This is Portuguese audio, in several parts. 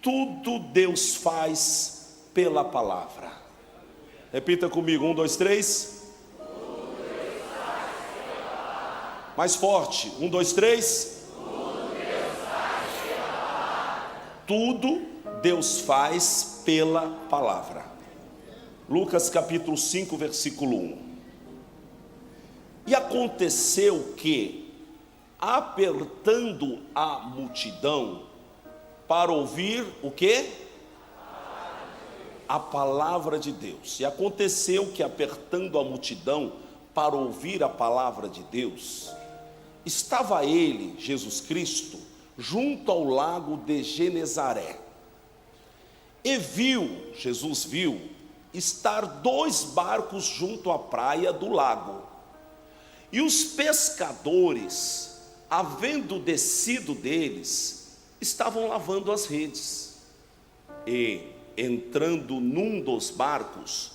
tudo Deus faz pela palavra. Repita comigo, 1, 2, 3. Mais forte, 1, 2, 3. Tudo Deus faz pela palavra. Lucas capítulo 5, versículo 1. E aconteceu que, apertando a multidão para ouvir o quê? A palavra de Deus. E aconteceu que, apertando a multidão para ouvir a palavra de Deus, estava ele, Jesus Cristo, junto ao lago de Genezaré. E Jesus viu, estar 2 barcos junto à praia do lago. E os pescadores, havendo descido deles, estavam lavando as redes. E, entrando num dos barcos,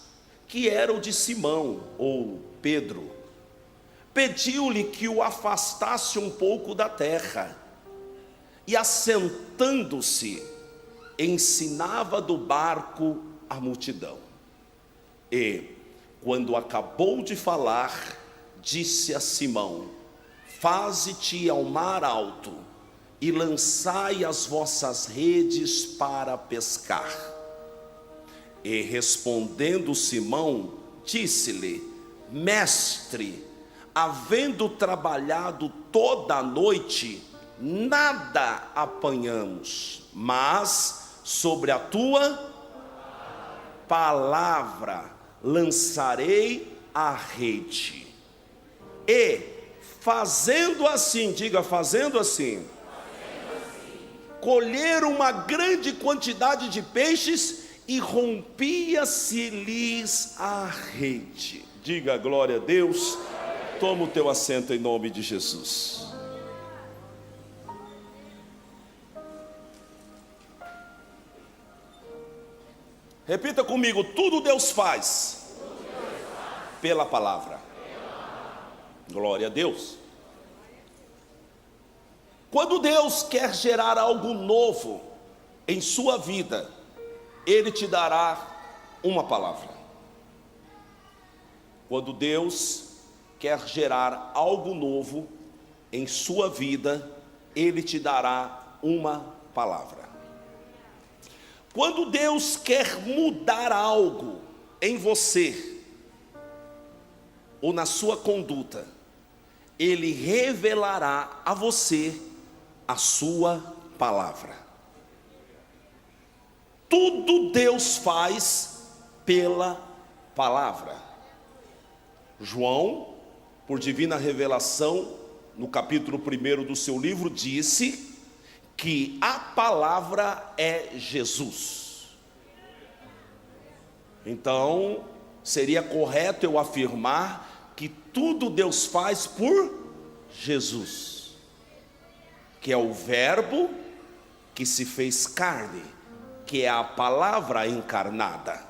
que era o de Simão, ou Pedro, pediu-lhe que o afastasse um pouco da terra. E, assentando-se, ensinava do barco a multidão. E, quando acabou de falar, disse a Simão: faze-te ao mar alto e lançai as vossas redes para pescar. E respondendo Simão, disse-lhe: mestre, havendo trabalhado toda a noite, nada apanhamos, mas sobre a tua palavra lançarei a rede. E fazendo assim, diga, fazendo assim, colheram uma grande quantidade de peixes e rompia-se-lhes a rede. Diga glória a Deus. Toma o teu assento em nome de Jesus. Repita comigo, tudo Deus faz pela palavra. Glória a Deus. Quando Deus quer gerar algo novo em sua vida, Ele te dará uma palavra. Quando Deus quer gerar algo novo em sua vida, Ele te dará uma palavra. Quando Deus quer mudar algo em você, ou na sua conduta, Ele revelará a você a sua palavra. Tudo Deus faz pela palavra. João, por divina revelação, no capítulo 1 do seu livro, disse que a palavra é Jesus. Então, seria correto eu afirmar que tudo Deus faz por Jesus, que é o verbo que se fez carne, que é a palavra encarnada.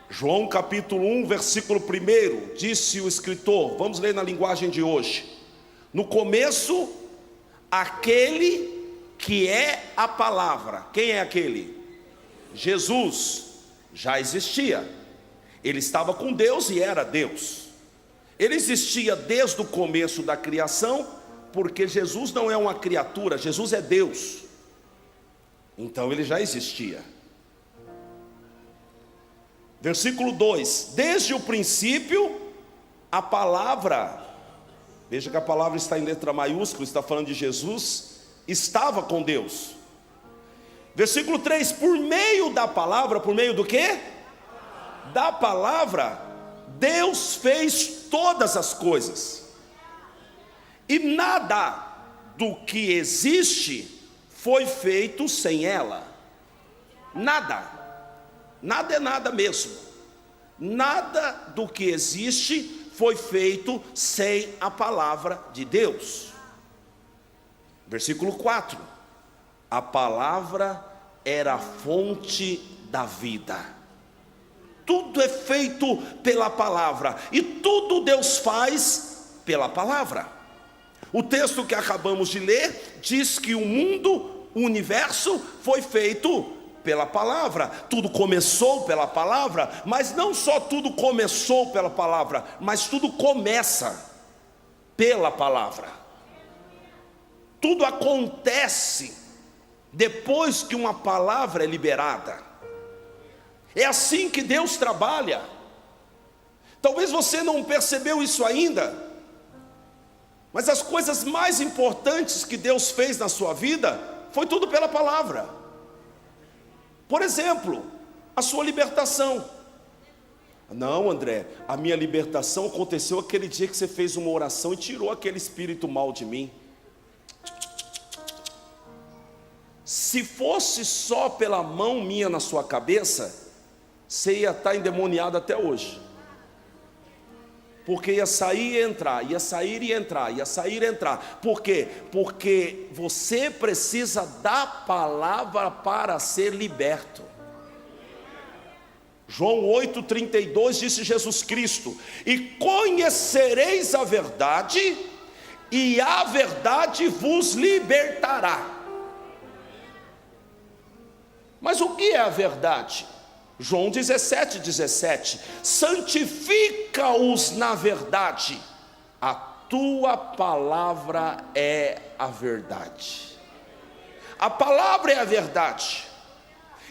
João capítulo 1, versículo 1, disse o escritor, vamos ler na linguagem de hoje: no começo, aquele que é a palavra. Quem é aquele? Jesus. Já existia. Ele estava com Deus e era Deus. Ele existia desde o começo da criação, porque Jesus não é uma criatura, Jesus é Deus. Então ele já existia. Versículo 2: desde o princípio, a palavra, veja que a palavra está em letra maiúscula, está falando de Jesus, estava com Deus. Versículo 3: por meio da palavra, por meio do quê? Da palavra, Deus fez todas as coisas. E nada do que existe foi feito sem ela. Nada. Nada é nada mesmo. Nada do que existe foi feito sem a palavra de Deus. Versículo 4: a palavra era a fonte da vida. Tudo é feito pela palavra, e tudo Deus faz pela palavra. O texto que acabamos de ler diz que o mundo O universo foi feito pela palavra, tudo começou pela palavra, mas não só tudo começou pela palavra, mas tudo começa pela palavra. Tudo acontece depois que uma palavra é liberada. É assim que Deus trabalha. Talvez você não percebeu isso ainda, mas as coisas mais importantes que Deus fez na sua vida foi tudo pela palavra. Por exemplo, a sua libertação. Não, André, a minha libertação aconteceu aquele dia que você fez uma oração e tirou aquele espírito mal de mim. Se fosse só pela mão minha na sua cabeça, você ia estar endemoniado até hoje. Porque ia sair e entrar, ia sair e entrar, ia sair e entrar. Por quê? Porque você precisa da palavra para ser liberto. João 8,32 disse Jesus Cristo: e conhecereis a verdade, e a verdade vos libertará. Mas o que é a verdade? João 17,17: santifica-os na verdade, a tua palavra é a verdade. A palavra é a verdade,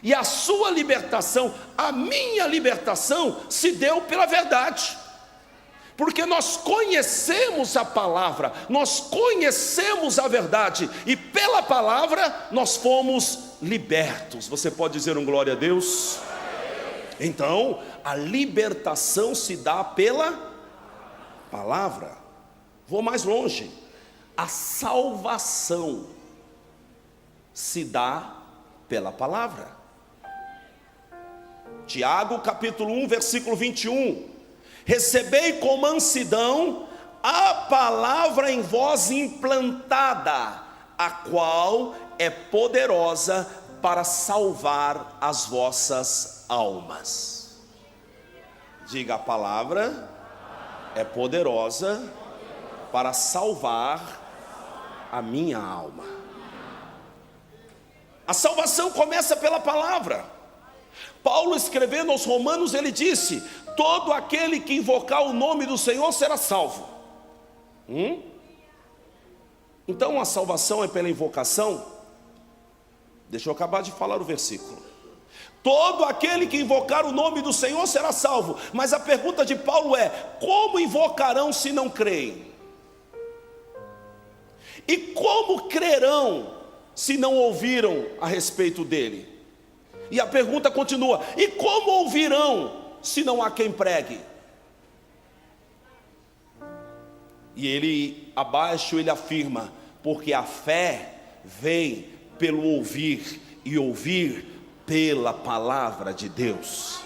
e a sua libertação, a minha libertação, se deu pela verdade, porque nós conhecemos a palavra, nós conhecemos a verdade, e pela palavra nós fomos libertos. Você pode dizer um glória a Deus? Então, a libertação se dá pela palavra. Vou mais longe. A salvação se dá pela palavra. Tiago capítulo 1, versículo 21. Recebei com mansidão a palavra em vós implantada, a qual é poderosa para salvar as vossas almas. Diga: a palavra é poderosa para salvar a minha alma. A salvação começa pela palavra. Paulo, escrevendo aos Romanos, ele disse: todo aquele que invocar o nome do Senhor será salvo. Então a salvação é pela invocação? Deixa eu acabar de falar o versículo. Todo aquele que invocar o nome do Senhor será salvo. Mas a pergunta de Paulo é: como invocarão se não creem? E como crerão se não ouviram a respeito dele? E a pergunta continua: e como ouvirão se não há quem pregue? E ele, abaixo, ele afirma: porque a fé vem pelo ouvir, e ouvir pela palavra de Deus.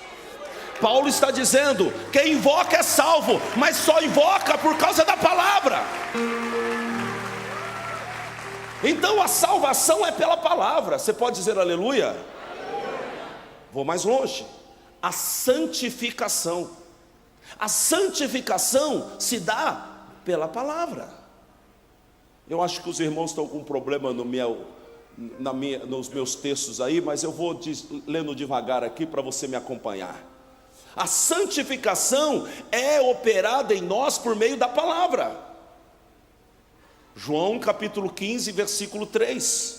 Paulo está dizendo: quem invoca é salvo, mas só invoca por causa da palavra. Então a salvação é pela palavra. Você pode dizer aleluia? Vou mais longe. A santificação. A santificação se dá pela palavra. Eu acho que os irmãos estão com um problema nos meus textos aí, mas eu vou lendo devagar aqui para você me acompanhar. A santificação é operada em nós por meio da palavra. João capítulo 15, versículo 3: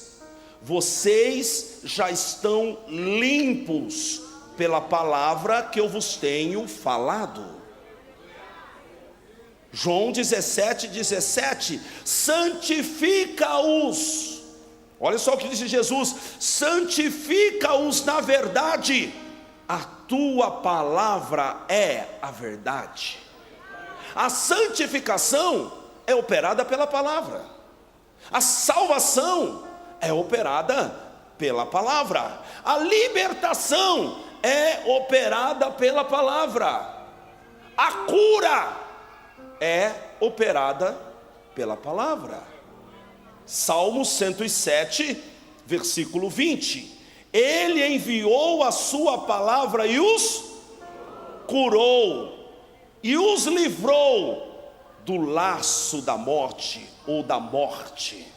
vocês já estão limpos pela palavra que eu vos tenho falado. João 17:17: santifica-os. Olha só o que disse Jesus: santifica-os na verdade, a tua palavra é a verdade. A santificação é operada pela palavra. A salvação é operada pela palavra. A libertação é operada pela palavra. A cura é operada pela palavra. Salmo 107, versículo 20: ele enviou a sua palavra e os curou, e os livrou do laço da morte ou da morte.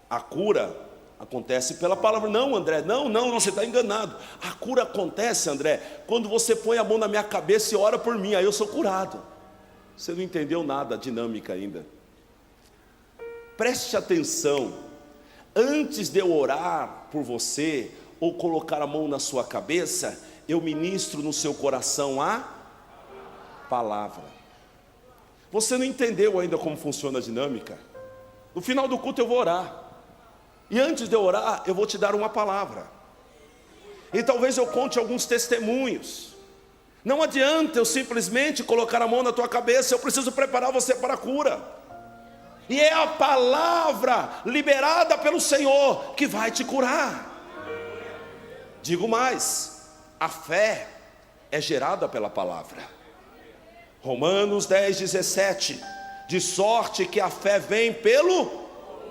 A cura Acontece pela palavra. Não, André, não, você está enganado. A cura acontece, André, quando você põe a mão na minha cabeça e ora por mim, aí eu sou curado. Você não entendeu nada, a dinâmica ainda. Preste atenção. Antes de eu orar por você, ou colocar a mão na sua cabeça, eu ministro no seu coração a palavra. Você não entendeu ainda como funciona a dinâmica? No final do culto eu vou orar. E antes de eu orar, eu vou te dar uma palavra. E talvez eu conte alguns testemunhos. Não adianta eu simplesmente colocar a mão na tua cabeça, eu preciso preparar você para a cura. E é a palavra liberada pelo Senhor que vai te curar. Digo mais, a fé é gerada pela palavra. Romanos 10:17, de sorte que a fé vem pelo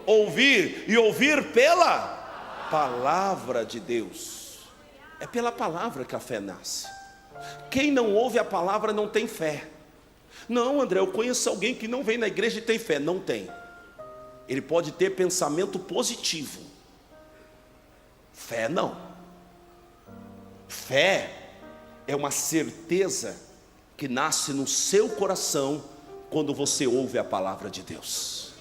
ouvir, e ouvir pela palavra de Deus. É pela palavra que a fé nasce. Quem não ouve a palavra não tem fé. Não, André, eu conheço alguém que não vem na igreja e tem fé. Não tem. Ele pode ter pensamento positivo, fé não. Fé é uma certeza que nasce no seu coração quando você ouve a palavra de Deus.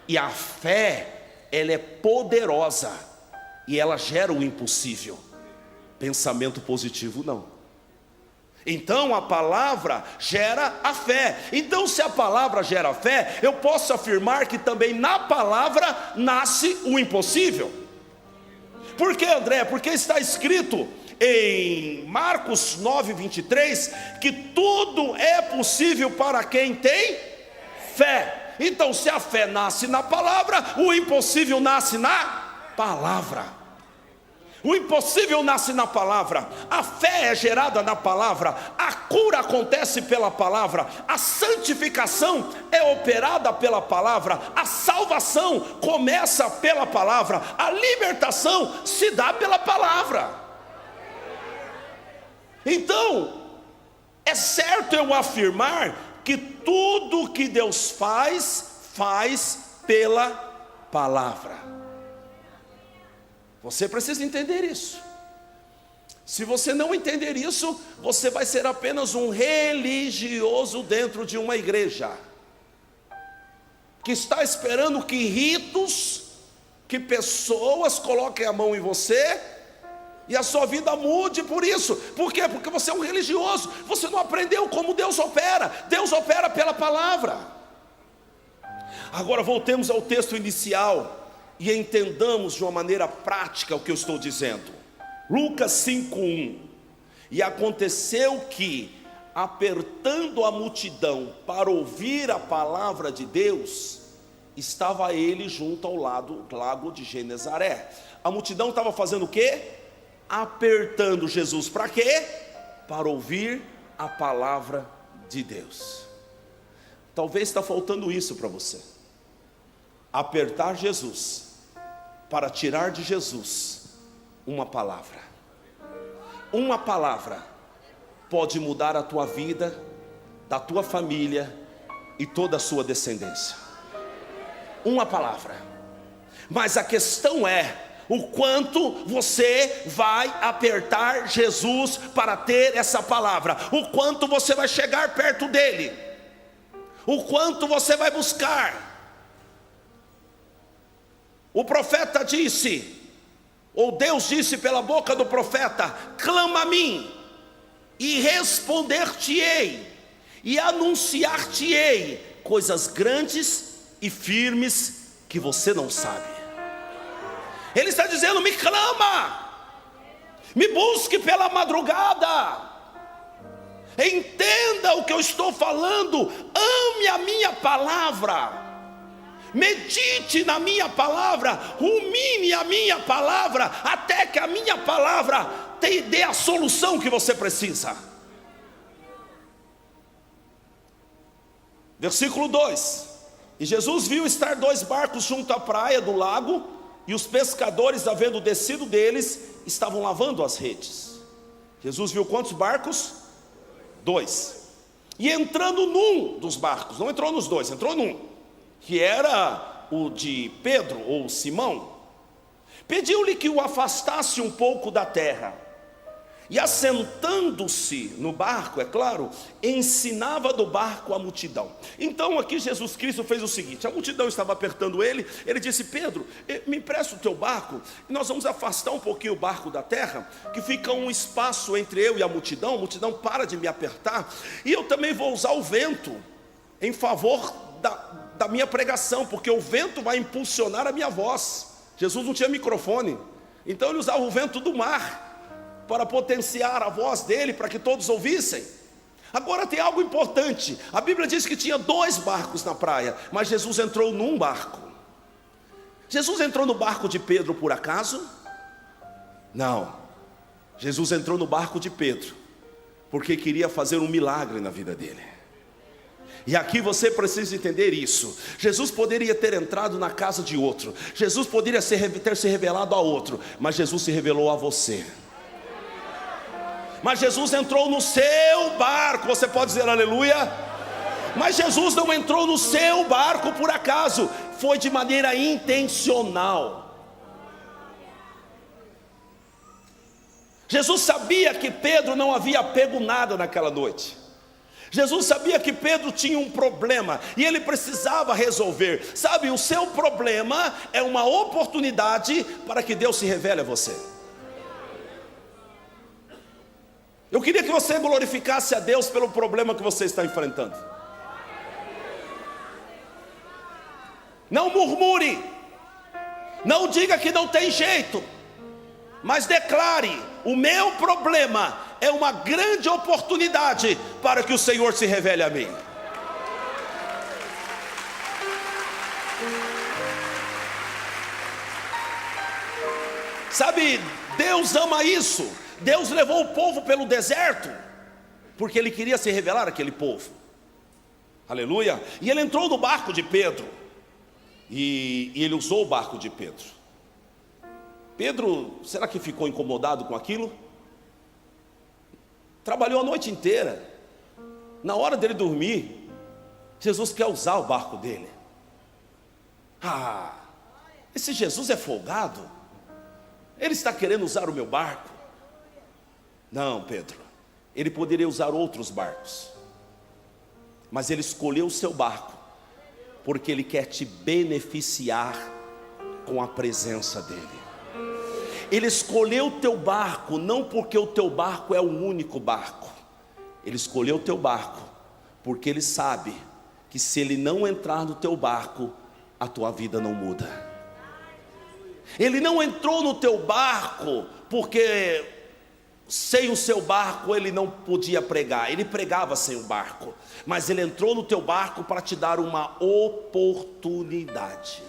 E a fé, ela é poderosa e ela gera o impossível. Pensamento positivo não. Então a palavra gera a fé. Então se a palavra gera a fé, eu posso afirmar que também na palavra nasce o impossível. Por que, André? Porque está escrito em Marcos 9:23 que tudo é possível para quem tem fé. Então se a fé nasce na palavra, o impossível nasce na palavra. O impossível nasce na palavra, a fé é gerada na palavra, a cura acontece pela palavra, a santificação é operada pela palavra, a salvação começa pela palavra, a libertação se dá pela palavra. Então, é certo eu afirmar que tudo que Deus faz pela palavra. Você precisa entender isso. Se você não entender isso, você vai ser apenas um religioso dentro de uma igreja, que está esperando que ritos, que pessoas coloquem a mão em você, e a sua vida mude por isso. Por quê? Porque você é um religioso, você não aprendeu como Deus opera. Deus opera pela palavra. Agora voltemos ao texto inicial e entendamos de uma maneira prática o que eu estou dizendo. Lucas 5:1. E aconteceu que, apertando a multidão para ouvir a palavra de Deus, estava ele junto ao lago de Genezaré. A multidão estava fazendo o quê? Apertando Jesus. Para quê? Para ouvir a palavra de Deus. Talvez está faltando isso para você. Apertar Jesus para tirar de Jesus uma palavra. Uma palavra pode mudar a tua vida, da tua família e toda a sua descendência. Uma palavra. Mas a questão é o quanto você vai apertar Jesus para ter essa palavra, o quanto você vai chegar perto dele, o quanto você vai buscar. O profeta disse, ou Deus disse pela boca do profeta: clama a mim, e responder-te-ei, e anunciar-te-ei coisas grandes e firmes que você não sabe. Ele está dizendo: me clama, me busque pela madrugada, entenda o que eu estou falando, ame a minha palavra, medite na minha palavra, rumine a minha palavra, até que a minha palavra te dê a solução que você precisa. Versículo 2: E Jesus viu estar 2 barcos junto à praia do lago, e os pescadores, havendo descido deles, estavam lavando as redes. Jesus viu quantos barcos? 2. E entrando num dos barcos, não entrou nos dois, entrou num, que era o de Pedro ou Simão, Pediu-lhe que o afastasse um pouco da terra. E assentando-se no barco, é claro, ensinava do barco a multidão. Então aqui Jesus Cristo fez o seguinte: a multidão estava apertando ele. Ele disse: Pedro, me empresta o teu barco, e nós vamos afastar um pouquinho o barco da terra, que fica um espaço entre eu e a multidão para de me apertar, e eu também vou usar o vento em favor da minha pregação, porque o vento vai impulsionar a minha voz. Jesus não tinha microfone, então ele usava o vento do mar para potenciar a voz dele, para que todos ouvissem. Agora tem algo importante: a Bíblia diz que tinha 2 barcos na praia, mas Jesus entrou num barco. Jesus entrou no barco de Pedro por acaso? Não. Jesus entrou no barco de Pedro porque queria fazer um milagre na vida dele. E aqui você precisa entender isso. Jesus poderia ter entrado na casa de outro, Jesus poderia ter se revelado a outro, mas Jesus se revelou a você. Mas Jesus entrou no seu barco. Você pode dizer aleluia? Mas Jesus não entrou no seu barco por acaso, foi de maneira intencional. Jesus sabia que Pedro não havia pego nada naquela noite. Jesus sabia que Pedro tinha um problema e ele precisava resolver. Sabe, o seu problema é uma oportunidade para que Deus se revele a você. Eu queria que você glorificasse a Deus pelo problema que você está enfrentando. Não murmure, não diga que não tem jeito, mas declare: o meu problema é uma grande oportunidade para que o Senhor se revele a mim. Sabe, Deus ama isso. Deus levou o povo pelo deserto porque Ele queria se revelar àquele povo. Aleluia. E Ele entrou no barco de Pedro, e Ele usou o barco de Pedro. Pedro, será que ficou incomodado com aquilo? Trabalhou a noite inteira. Na hora dele dormir, Jesus quer usar o barco dele. Esse Jesus é folgado. Ele está querendo usar o meu barco. Não, Pedro, ele poderia usar outros barcos, mas ele escolheu o seu barco porque ele quer te beneficiar com a presença dele. Ele escolheu o teu barco não porque o teu barco é o único barco. Ele escolheu o teu barco porque ele sabe que se ele não entrar no teu barco, a tua vida não muda. Ele não entrou no teu barco porque sem o seu barco ele não podia pregar. Ele pregava sem o barco, mas ele entrou no teu barco para te dar uma oportunidade.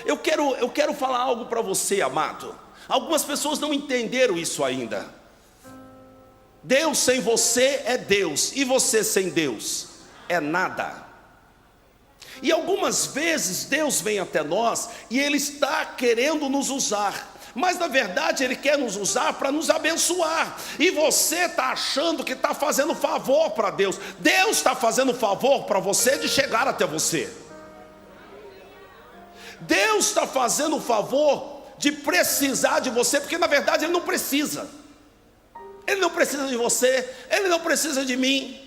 Eu quero falar algo para você, amado. Algumas pessoas não entenderam isso ainda. Deus sem você é Deus, e você sem Deus é nada. E algumas vezes Deus vem até nós e Ele está querendo nos usar, mas na verdade Ele quer nos usar para nos abençoar. E você está achando que está fazendo favor para Deus. Deus está fazendo favor para você de chegar até você. Deus está fazendo o favor de precisar de você, porque na verdade Ele não precisa. Ele não precisa de você, Ele não precisa de mim.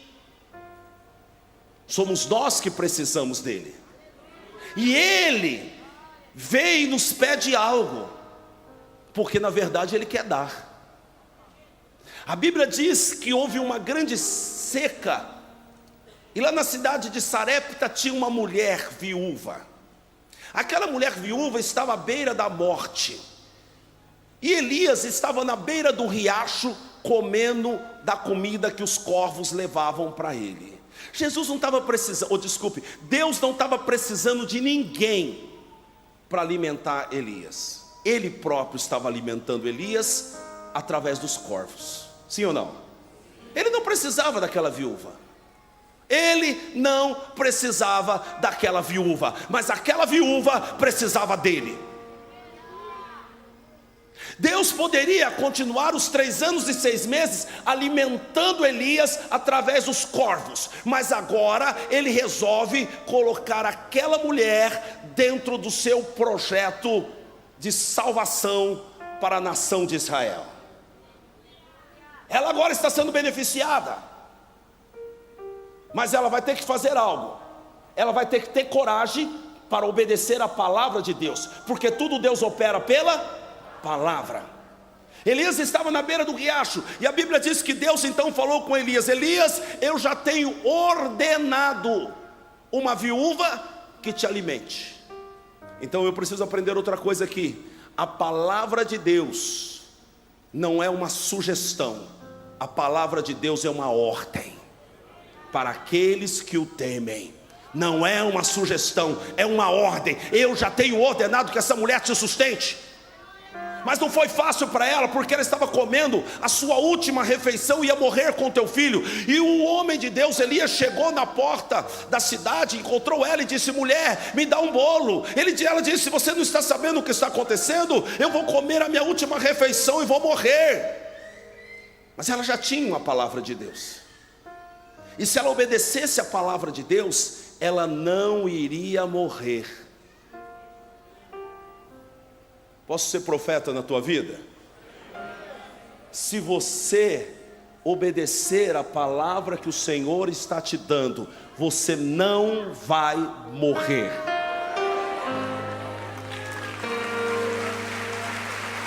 Somos nós que precisamos dEle. E Ele veio e nos pede algo, porque na verdade Ele quer dar. A Bíblia diz que houve uma grande seca, e lá na cidade de Sarepta tinha uma mulher viúva. Aquela mulher viúva estava à beira da morte, e Elias estava na beira do riacho comendo da comida que os corvos levavam para ele. Jesus não estava precisando, Deus não estava precisando de ninguém para alimentar Elias. Ele próprio estava alimentando Elias através dos corvos. Sim ou não? Ele não precisava daquela viúva. Ele não precisava daquela viúva, mas aquela viúva precisava dele. Deus poderia continuar os 3 anos e 6 meses alimentando Elias através dos corvos, mas agora Ele resolve colocar aquela mulher dentro do seu projeto de salvação para a nação de Israel. Ela agora está sendo beneficiada, mas ela vai ter que fazer algo. Ela vai ter que ter coragem para obedecer a palavra de Deus, porque tudo Deus opera pela palavra. Elias estava na beira do riacho, e a Bíblia diz que Deus então falou com Elias: Elias, eu já tenho ordenado uma viúva que te alimente. Então eu preciso aprender outra coisa aqui. A palavra de Deus não é uma sugestão, a palavra de Deus é uma ordem para aqueles que o temem. Não é uma sugestão, é uma ordem. Eu já tenho ordenado que essa mulher te sustente. Mas não foi fácil para ela, porque ela estava comendo a sua última refeição e ia morrer com teu filho. E o homem de Deus, Elias, chegou na porta da cidade, encontrou ela e disse: mulher, me dá um bolo. Ela disse: você não está sabendo o que está acontecendo? Eu vou comer a minha última refeição e vou morrer. Mas ela já tinha uma palavra de Deus, e se ela obedecesse a palavra de Deus, ela não iria morrer. Posso ser profeta na tua vida? Se você obedecer a palavra que o Senhor está te dando, você não vai morrer.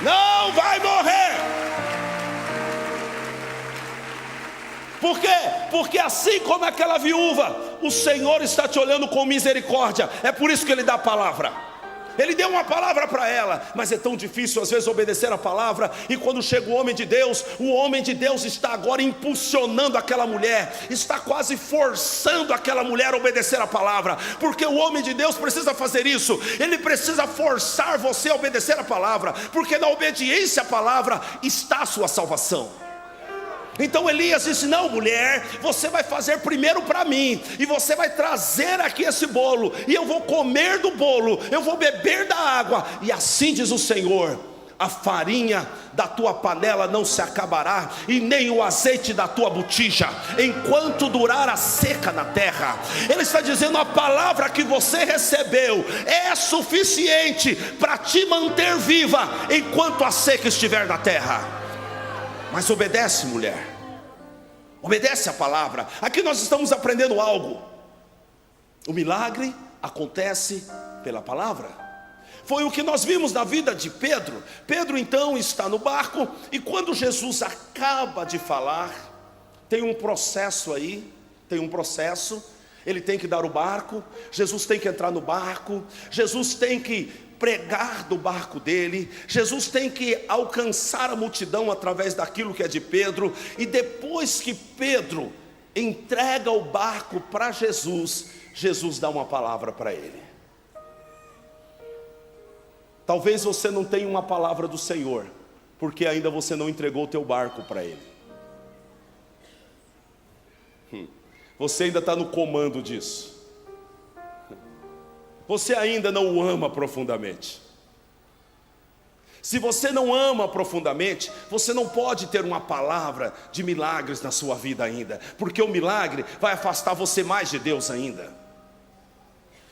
Não vai morrer. Por quê? Porque assim como aquela viúva, o Senhor está te olhando com misericórdia. É por isso que Ele dá a palavra. Ele deu uma palavra para ela, mas é tão difícil às vezes obedecer a palavra. E quando chega o homem de Deus está agora impulsionando aquela mulher, está quase forçando aquela mulher a obedecer a palavra, porque o homem de Deus precisa fazer isso. Ele precisa forçar você a obedecer a palavra, porque na obediência à palavra está a sua salvação. Então Elias disse: não, mulher, você vai fazer primeiro para mim, e você vai trazer aqui esse bolo, e eu vou comer do bolo, eu vou beber da água, e assim diz o Senhor: a farinha da tua panela não se acabará, e nem o azeite da tua botija, enquanto durar a seca na terra. Ele está dizendo: a palavra que você recebeu é suficiente para te manter viva enquanto a seca estiver na terra. Mas obedece, mulher, obedece a palavra. Aqui nós estamos aprendendo algo. O milagre acontece pela palavra. Foi o que nós vimos na vida de Pedro. Pedro então está no barco, e quando Jesus acaba de falar, tem um processo aí, ele tem que dar o barco, Jesus tem que entrar no barco, Jesus tem que pregar do barco dele, Jesus tem que alcançar a multidão através daquilo que é de Pedro. E depois que Pedro entrega o barco para Jesus, Jesus dá uma palavra para ele. Talvez você não tenha uma palavra do Senhor, porque ainda você não entregou o teu barco para ele. Você ainda está no comando disso. Você ainda não o ama profundamente. Se você não ama profundamente, você não pode ter uma palavra de milagres na sua vida ainda, porque o milagre vai afastar você mais de Deus ainda.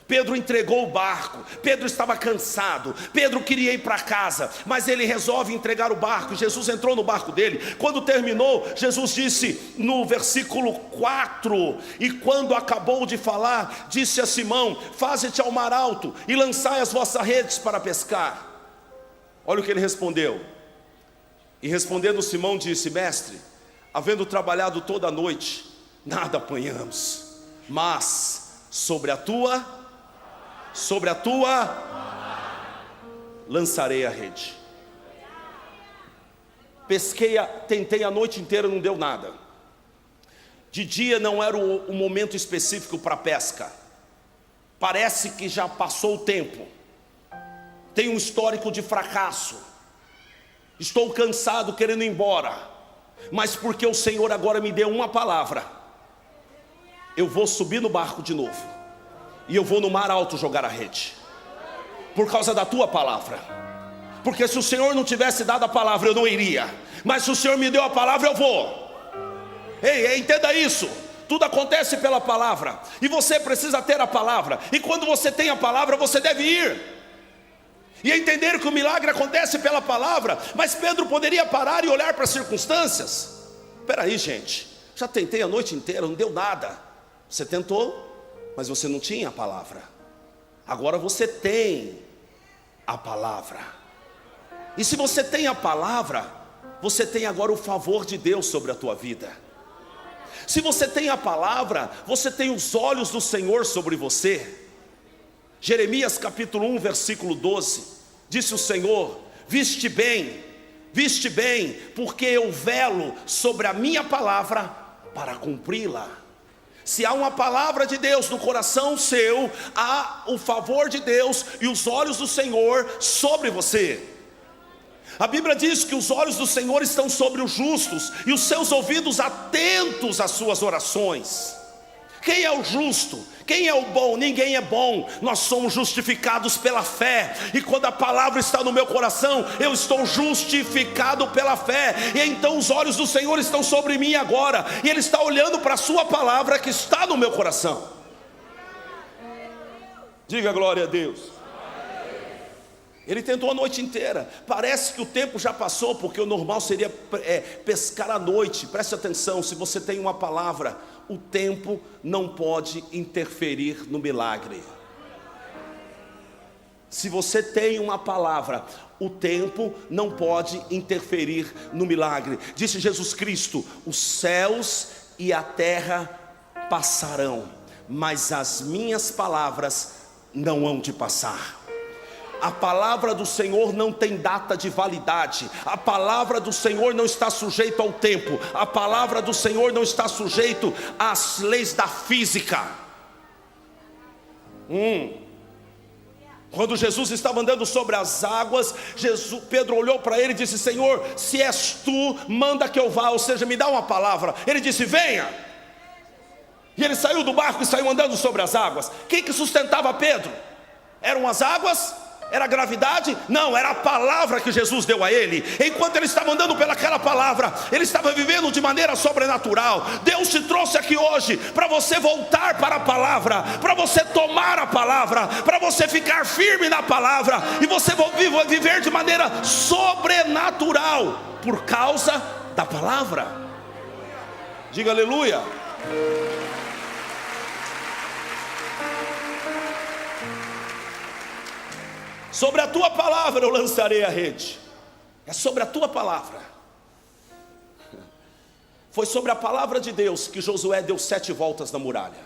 Pedro entregou o barco, Pedro estava cansado, Pedro queria ir para casa, mas ele resolve entregar o barco. Jesus entrou no barco dele. Quando terminou, Jesus disse no versículo 4: e quando acabou de falar, disse a Simão: faze-te ao mar alto e lançai as vossas redes para pescar. Olha o que ele respondeu. E respondendo Simão disse: mestre, havendo trabalhado toda a noite, nada apanhamos, mas sobre a tua lançarei a rede. Tentei a noite inteira, não deu nada. De dia não era o momento específico para pesca. Parece que já passou o tempo. Tem um histórico de fracasso. Estou cansado, querendo ir embora. Mas porque o Senhor agora me deu uma palavra, eu vou subir no barco de novo, e eu vou no mar alto jogar a rede, por causa da tua palavra. Porque se o Senhor não tivesse dado a palavra, eu não iria. Mas se o Senhor me deu a palavra, eu vou. Ei, entenda isso. Tudo acontece pela palavra, e você precisa ter a palavra. E quando você tem a palavra, você deve ir. e entenderam que o milagre acontece pela palavra. Mas Pedro poderia parar e olhar para as circunstâncias. Espera aí, gente, já tentei a noite inteira, não deu nada. Você tentou, mas você não tinha a palavra. Agora você tem a palavra. E se você tem a palavra, você tem agora o favor de Deus sobre a tua vida. Se você tem a palavra, você tem os olhos do Senhor sobre você. Jeremias capítulo 1, versículo 12, disse o Senhor: viste bem, porque eu velo sobre a minha palavra para cumpri-la. Se há uma palavra de Deus no coração seu, há o favor de Deus e os olhos do Senhor sobre você. A Bíblia diz que os olhos do Senhor estão sobre os justos e os seus ouvidos atentos às suas orações. Quem é o justo? Quem é o bom? Ninguém é bom. Nós somos justificados pela fé. E quando a palavra está no meu coração, eu estou justificado pela fé. E então os olhos do Senhor estão sobre mim agora. E Ele está olhando para a sua palavra que está no meu coração. Diga glória a Deus. Ele tentou a noite inteira. Parece que o tempo já passou, porque o normal seria pescar à noite. Preste atenção, se você tem uma palavra, o tempo não pode interferir no milagre. Se você tem uma palavra, o tempo não pode interferir no milagre. Disse Jesus Cristo: os céus e a terra passarão, mas as minhas palavras não hão de passar. A palavra do Senhor não tem data de validade. A palavra do Senhor não está sujeita ao tempo. A palavra do Senhor não está sujeita às leis da física. Quando Jesus estava andando sobre as águas, Pedro olhou para ele e disse: Senhor, se és tu, manda que eu vá, ou seja, me dá uma palavra. Ele disse: venha. E ele saiu do barco e saiu andando sobre as águas. Quem que sustentava Pedro? Eram as águas? Era a gravidade? Não, era a palavra que Jesus deu a ele. Enquanto ele estava andando pelaquela palavra, ele estava vivendo de maneira sobrenatural. Deus te trouxe aqui hoje para você voltar para a palavra, para você tomar a palavra, para você ficar firme na palavra, e você viver de maneira sobrenatural por causa da palavra. Diga aleluia. Sobre a tua palavra eu lançarei a rede. É sobre a tua palavra. Foi sobre a palavra de Deus que Josué deu 7 voltas na muralha.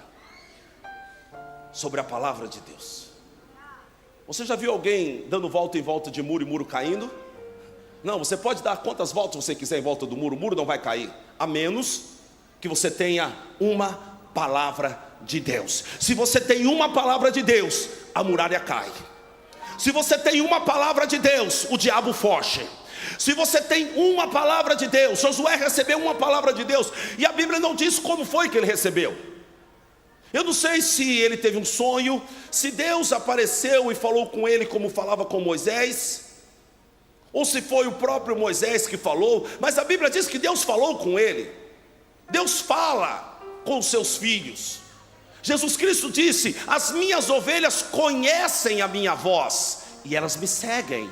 Sobre a palavra de Deus. Você já viu alguém dando volta em volta de muro e muro caindo? Não, você pode dar quantas voltas você quiser em volta do muro, o muro não vai cair, a menos que você tenha uma palavra de Deus. Se você tem uma palavra de Deus, a muralha cai. Se você tem uma palavra de Deus, o diabo foge. Se você tem uma palavra de Deus, Josué recebeu uma palavra de Deus, e a Bíblia não diz como foi que ele recebeu. Eu não sei se ele teve um sonho, se Deus apareceu e falou com ele como falava com Moisés, ou se foi o próprio Moisés que falou, mas a Bíblia diz que Deus falou com ele. Deus fala com os seus filhos. Jesus Cristo disse: as minhas ovelhas conhecem a minha voz e elas me seguem.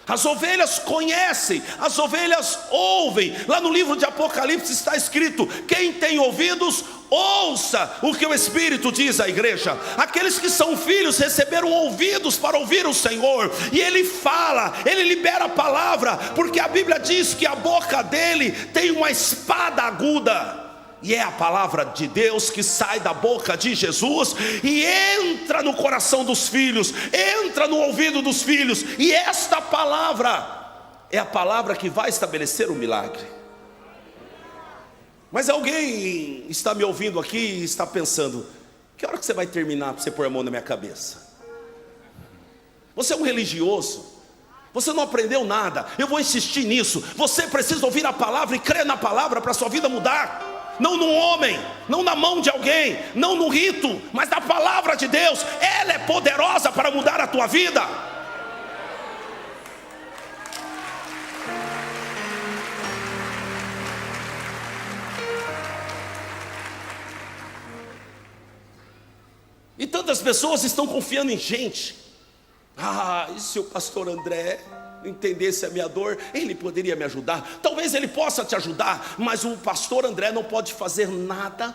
As ovelhas conhecem, as ovelhas ouvem. Lá no livro de Apocalipse está escrito: quem tem ouvidos, ouça o que o Espírito diz à igreja. Aqueles que são filhos receberam ouvidos para ouvir o Senhor, e Ele fala, Ele libera a palavra, porque a Bíblia diz que a boca dele tem uma espada aguda. E é a palavra de Deus que sai da boca de Jesus e entra no coração dos filhos, entra no ouvido dos filhos. E esta palavra é a palavra que vai estabelecer o milagre. Mas alguém está me ouvindo aqui e está pensando: que hora que você vai terminar para você pôr a mão na minha cabeça? Você é um religioso, você não aprendeu nada. Eu vou insistir nisso. Você precisa ouvir a palavra e crer na palavra para a sua vida mudar. Não num homem, não na mão de alguém, não no rito, mas na palavra de Deus. Ela é poderosa para mudar a tua vida. E tantas pessoas estão confiando em gente. sabe, se o pastor André entendesse a minha dor, ele poderia me ajudar. Talvez ele possa te ajudar, mas o pastor André não pode fazer nada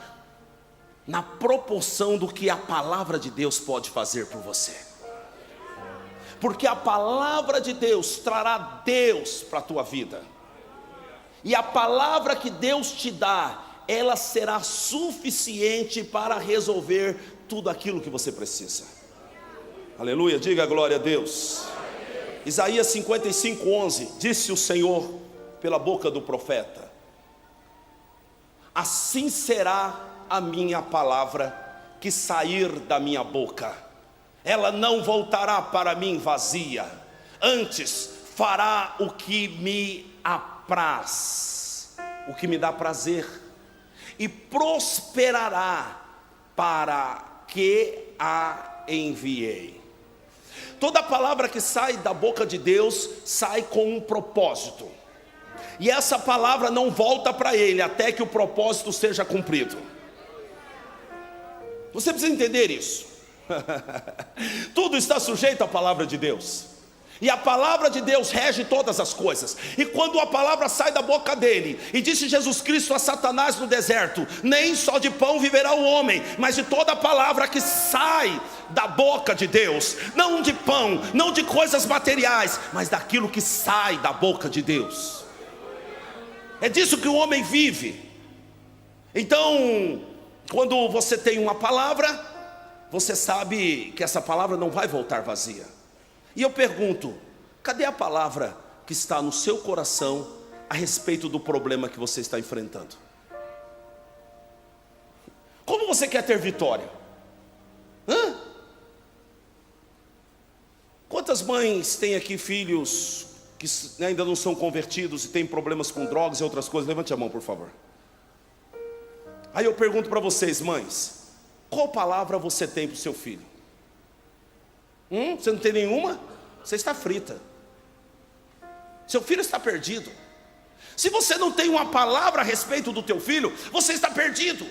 na proporção do que a palavra de Deus pode fazer por você. Porque a palavra de Deus trará Deus para a tua vida. E a palavra que Deus te dá, ela será suficiente para resolver tudo aquilo que você precisa. Aleluia, diga glória a Deus. Isaías 55:11, disse o Senhor pela boca do profeta: assim será a minha palavra que sair da minha boca, ela não voltará para mim vazia, antes fará o que me apraz, o que me dá prazer, e prosperará para que a enviei. Toda palavra que sai da boca de Deus sai com um propósito, e essa palavra não volta para ele até que o propósito seja cumprido. Você precisa entender isso. Tudo está sujeito à palavra de Deus, e a palavra de Deus rege todas as coisas. E quando a palavra sai da boca dele, e disse Jesus Cristo a Satanás no deserto: nem só de pão viverá o homem, mas de toda a palavra que sai da boca de Deus. Não de pão, não de coisas materiais, mas daquilo que sai da boca de Deus. É disso que o homem vive. Então, quando você tem uma palavra, você sabe que essa palavra não vai voltar vazia. E eu pergunto: cadê a palavra que está no seu coração a respeito do problema que você está enfrentando? Como você quer ter vitória? Quantas mães têm aqui filhos que ainda não são convertidos e têm problemas com drogas e outras coisas? Levante a mão, por favor. Aí eu pergunto para vocês, mães: qual palavra você tem para o seu filho? Você não tem nenhuma? Você está frita. Seu filho está perdido. Se você não tem uma palavra a respeito do teu filho, você está perdido.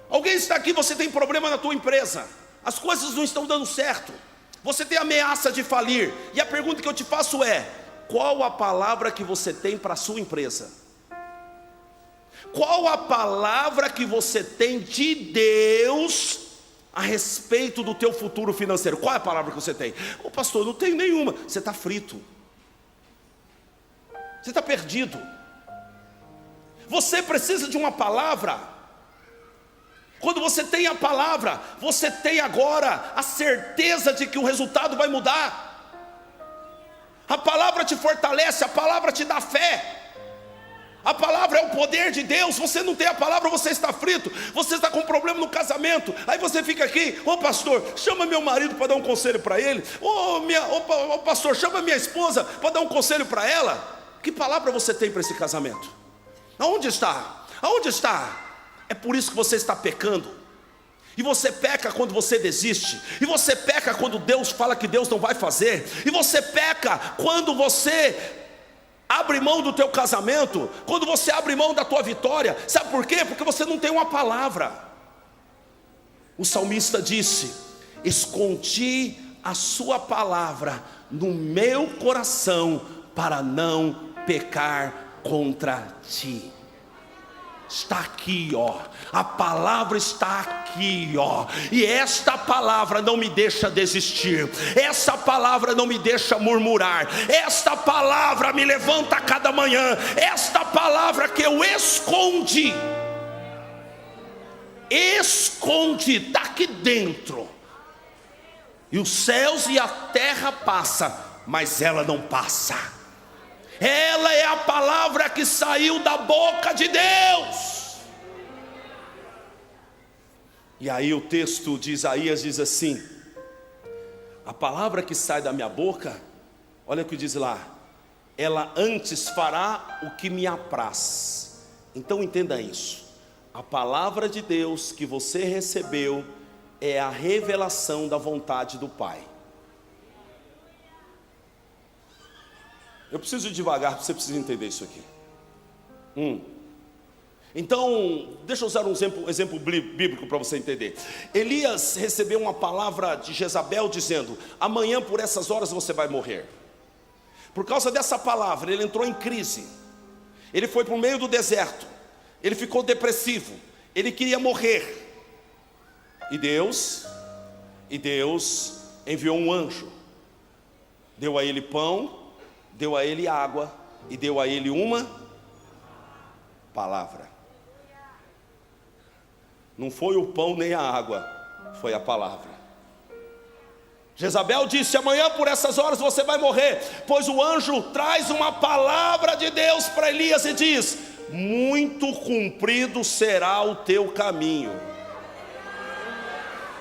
Alguém está aqui, você tem problema na tua empresa, as coisas não estão dando certo, você tem ameaça de falir, e a pergunta que eu te faço é: qual a palavra que você tem para a sua empresa? Qual a palavra que você tem de Deus a respeito do teu futuro financeiro? Qual é a palavra que você tem? Ô pastor, não tenho nenhuma. Você está frito, você está perdido. Você precisa de uma palavra. Quando você tem a palavra, você tem agora a certeza de que o resultado vai mudar. A palavra te fortalece, a palavra te dá fé. A palavra é o poder de Deus. Você não tem a palavra, você está frito. Você está com um problema no casamento. Aí você fica aqui: ô pastor, chama meu marido para dar um conselho para ele. Ô pastor, chama minha esposa para dar um conselho para ela. Que palavra você tem para esse casamento? Aonde está? Aonde está? É por isso que você está pecando. E você peca quando você desiste. E você peca quando Deus fala que Deus não vai fazer. E você peca quando você abre mão do teu casamento, quando você abre mão da tua vitória. Sabe por quê? Porque você não tem uma palavra. O salmista disse: escondi a sua palavra no meu coração para não pecar contra ti. Está aqui, ó. A palavra está aqui, ó. E esta palavra não me deixa desistir. Essa palavra não me deixa murmurar. Esta palavra me levanta a cada manhã. Esta palavra que eu escondi, está aqui dentro. E os céus e a terra passam, mas ela não passa. Ela é a palavra que saiu da boca de Deus. E aí o texto de Isaías diz assim: a palavra que sai da minha boca, olha o que diz lá: ela antes fará o que me apraz. Então entenda isso: a palavra de Deus que você recebeu é a revelação da vontade do Pai. Eu preciso ir devagar, você precisa entender isso aqui. Então, deixa eu usar um exemplo bíblico para você entender. Elias recebeu uma palavra de Jezabel dizendo: amanhã por essas horas você vai morrer. Por causa dessa palavra, ele entrou em crise. Ele foi para o meio do deserto. Ele ficou depressivo. Ele queria morrer. E Deus enviou um anjo. Deu a ele pão, deu a ele água e deu a ele uma palavra. Não foi o pão nem a água, foi a palavra. Jezabel disse: amanhã por essas horas você vai morrer. Pois o anjo traz uma palavra de Deus para Elias e diz: muito comprido será o teu caminho.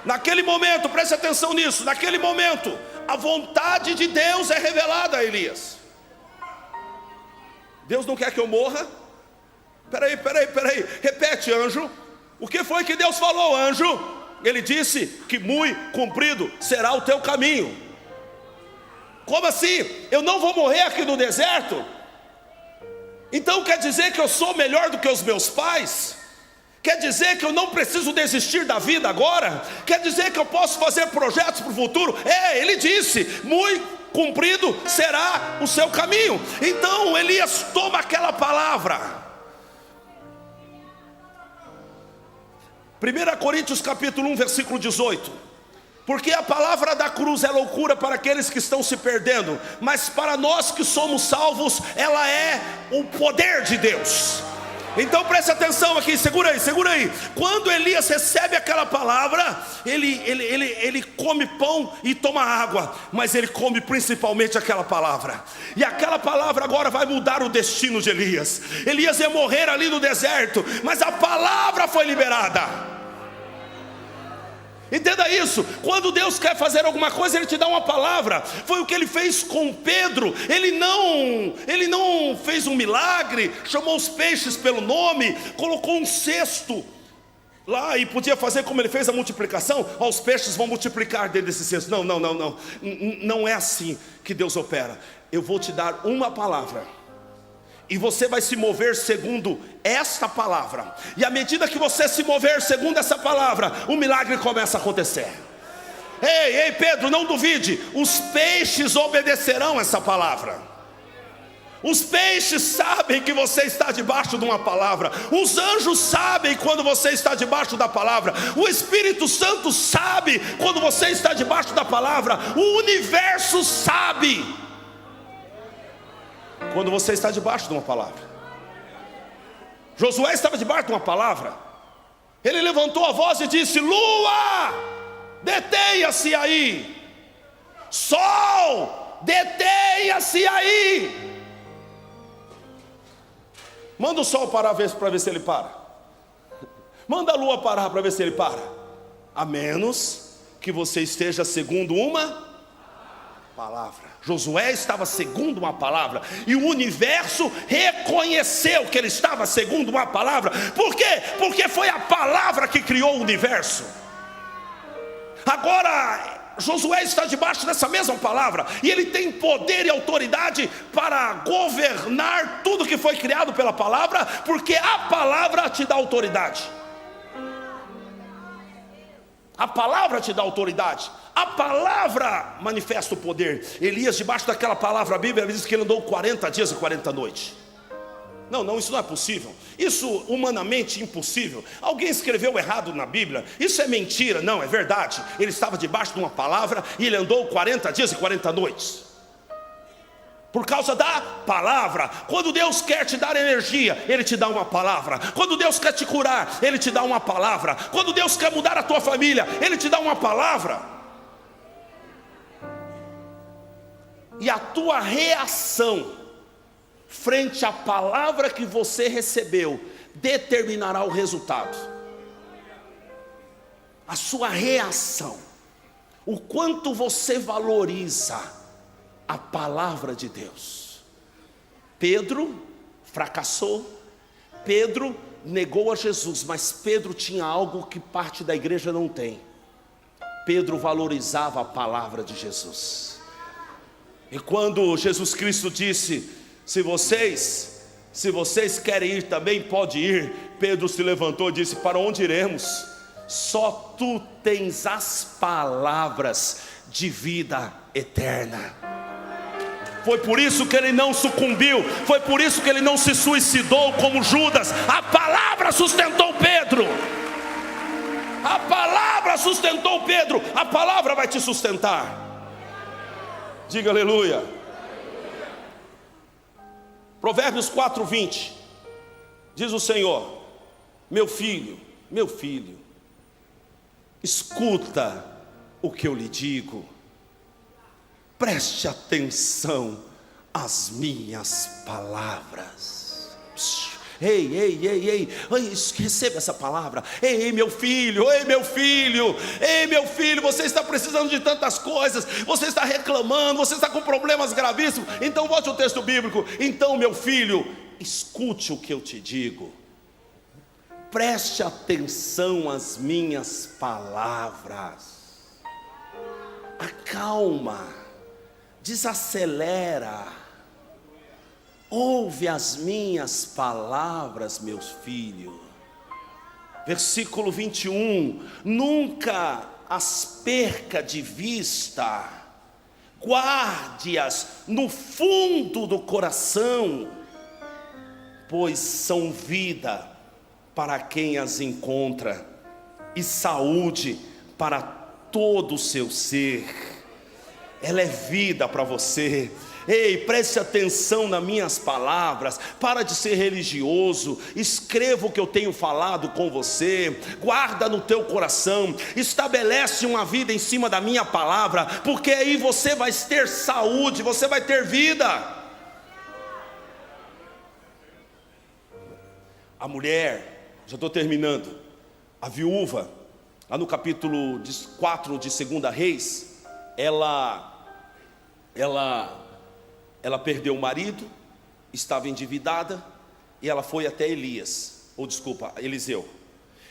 Naquele momento, preste atenção nisso, naquele momento, a vontade de Deus é revelada a Elias. Deus não quer que eu morra? Peraí, repete, anjo. O que foi que Deus falou, anjo? Ele disse que muito comprido será o teu caminho. Como assim? Eu não vou morrer aqui no deserto? Então quer dizer que eu sou melhor do que os meus pais? Quer dizer que eu não preciso desistir da vida agora? Quer dizer que eu posso fazer projetos para o futuro? Ele disse: muito comprido será o seu caminho. Então Elias toma aquela palavra. 1 Coríntios capítulo 1, versículo 18. Porque a palavra da cruz é loucura para aqueles que estão se perdendo, mas para nós que somos salvos, ela é o poder de Deus. Então preste atenção aqui, segura aí. Quando Elias recebe aquela palavra, ele come pão e toma água, mas ele come principalmente aquela palavra. E aquela palavra agora vai mudar o destino de Elias. Elias ia morrer ali no deserto, mas a palavra foi liberada. Entenda isso, quando Deus quer fazer alguma coisa, Ele te dá uma palavra. Foi o que Ele fez com Pedro. Ele não fez um milagre, chamou os peixes pelo nome, colocou um cesto lá e podia fazer como Ele fez a multiplicação. Os peixes vão multiplicar dentro desse cesto. Não é assim que Deus opera. Eu vou te dar uma palavra e você vai se mover segundo esta palavra. E à medida que você se mover segundo essa palavra, o milagre começa a acontecer. Ei, Pedro, não duvide. Os peixes obedecerão essa palavra. Os peixes sabem que você está debaixo de uma palavra. Os anjos sabem quando você está debaixo da palavra. O Espírito Santo sabe quando você está debaixo da palavra. O universo sabe quando você está debaixo de uma palavra. Josué estava debaixo de uma palavra. Ele levantou a voz e disse: lua, detenha-se aí. Sol, detenha-se aí. Manda o sol parar para ver se ele para. Manda a lua parar para ver se ele para. A menos que você esteja segundo uma palavra. Josué estava segundo uma palavra, e o universo reconheceu que ele estava segundo uma palavra. Por quê? Porque foi a palavra que criou o universo. Agora Josué está debaixo dessa mesma palavra, e ele tem poder e autoridade para governar tudo que foi criado pela palavra, porque a palavra te dá autoridade. A palavra te dá autoridade. A palavra manifesta o poder. Elias, debaixo daquela palavra, a Bíblia diz que ele andou 40 dias e 40 noites. Não, isso não é possível. Isso humanamente impossível. Alguém escreveu errado na Bíblia. Isso é mentira. Não, é verdade. Ele estava debaixo de uma palavra e ele andou 40 dias e 40 noites. Por causa da palavra. Quando Deus quer te dar energia, Ele te dá uma palavra. Quando Deus quer te curar, Ele te dá uma palavra. Quando Deus quer mudar a tua família, Ele te dá uma palavra. E a tua reação frente à palavra que você recebeu determinará o resultado. A sua reação, o quanto você valoriza a palavra de Deus. Pedro fracassou, Pedro negou a Jesus, mas Pedro tinha algo que parte da igreja não tem. Pedro valorizava a palavra de Jesus. E quando Jesus Cristo disse: se vocês Se vocês querem ir também, pode ir. Pedro se levantou e disse: para onde iremos? Só tu tens as palavras de vida eterna. Foi por isso que ele não sucumbiu, foi por isso que ele não se suicidou como Judas. A palavra sustentou Pedro. A palavra sustentou Pedro. A palavra vai te sustentar. Diga aleluia. Provérbios 4:20 diz o Senhor: meu filho, escuta o que eu lhe digo, preste atenção às minhas palavras. Ei, receba essa palavra. Ei, meu filho, você está precisando de tantas coisas, você está reclamando, você está com problemas gravíssimos. Então volte ao texto bíblico. Então, meu filho, escute o que eu te digo, preste atenção às minhas palavras, acalma, desacelera, ouve as minhas palavras, meus filhos. Versículo 21, nunca as perca de vista, guarde-as no fundo do coração, pois são vida para quem as encontra, e saúde para todo o seu ser. Ela é vida para você. Ei, preste atenção nas minhas palavras, para de ser religioso, escreva o que eu tenho falado com você, guarda no teu coração, estabelece uma vida em cima da minha palavra, porque aí você vai ter saúde, você vai ter vida. A mulher, já estou terminando, a viúva, lá no capítulo 4 de 2 Reis, ela perdeu o marido, estava endividada, e ela foi até Eliseu.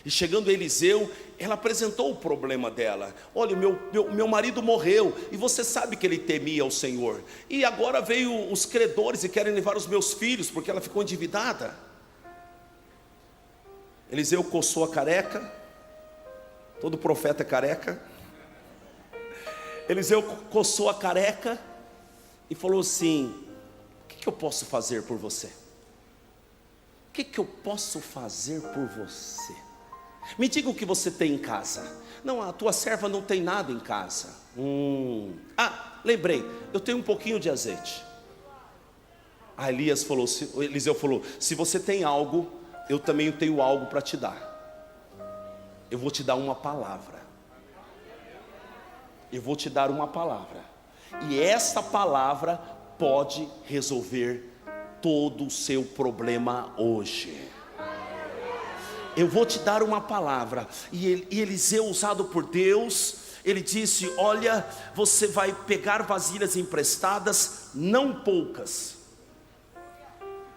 E chegando a Eliseu, ela apresentou o problema dela. Olha, meu marido morreu, e você sabe que ele temia o Senhor, e agora veio os credores e querem levar os meus filhos, porque ela ficou endividada. Eliseu coçou a careca, todo profeta é careca. Eliseu coçou a careca e falou assim: o que eu posso fazer por você? O que eu posso fazer por você? Me diga o que você tem em casa. Não, a tua serva não tem nada em casa. Lembrei, eu tenho um pouquinho de azeite. Eliseu falou: se você tem algo, eu também tenho algo para te dar. Eu vou te dar uma palavra. Eu vou te dar uma palavra, e essa palavra pode resolver todo o seu problema hoje. Eu vou te dar uma palavra. E Eliseu, usado por Deus, ele disse: olha, você vai pegar vasilhas emprestadas, não poucas.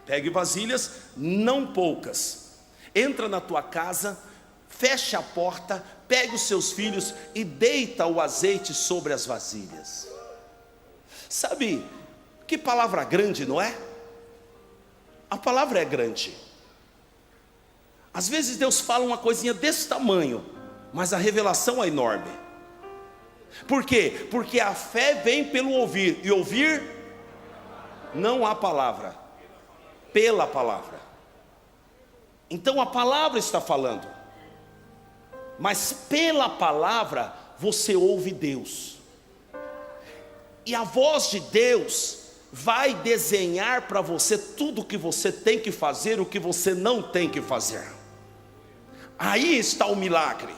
Pegue vasilhas, não poucas. Entra na tua casa, fecha a porta, pegue os seus filhos e deita o azeite sobre as vasilhas. Sabe, que palavra grande, não é? A palavra é grande. Às vezes Deus fala uma coisinha desse tamanho, mas a revelação é enorme. Por quê? Porque a fé vem pelo ouvir, e ouvir não há palavra, pela palavra. Então a palavra está falando, mas pela palavra você ouve Deus, e a voz de Deus vai desenhar para você tudo o que você tem que fazer, o que você não tem que fazer. Aí está o milagre,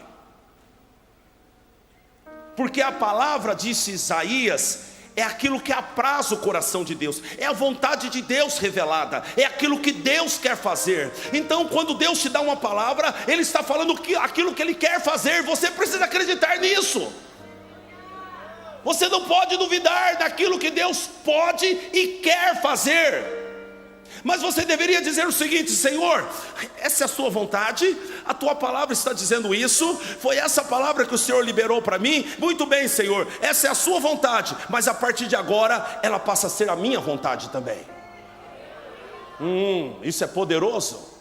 porque a palavra, disse Isaías, é aquilo que apraz o coração de Deus, é a vontade de Deus revelada, é aquilo que Deus quer fazer. Então quando Deus te dá uma palavra, Ele está falando aquilo que Ele quer fazer. Você precisa acreditar nisso. Você não pode duvidar daquilo que Deus pode e quer fazer. Mas você deveria dizer o seguinte: Senhor, essa é a sua vontade, a tua palavra está dizendo isso, foi essa palavra que o Senhor liberou para mim. Muito bem, Senhor, essa é a sua vontade, mas a partir de agora ela passa a ser a minha vontade também. Isso é poderoso.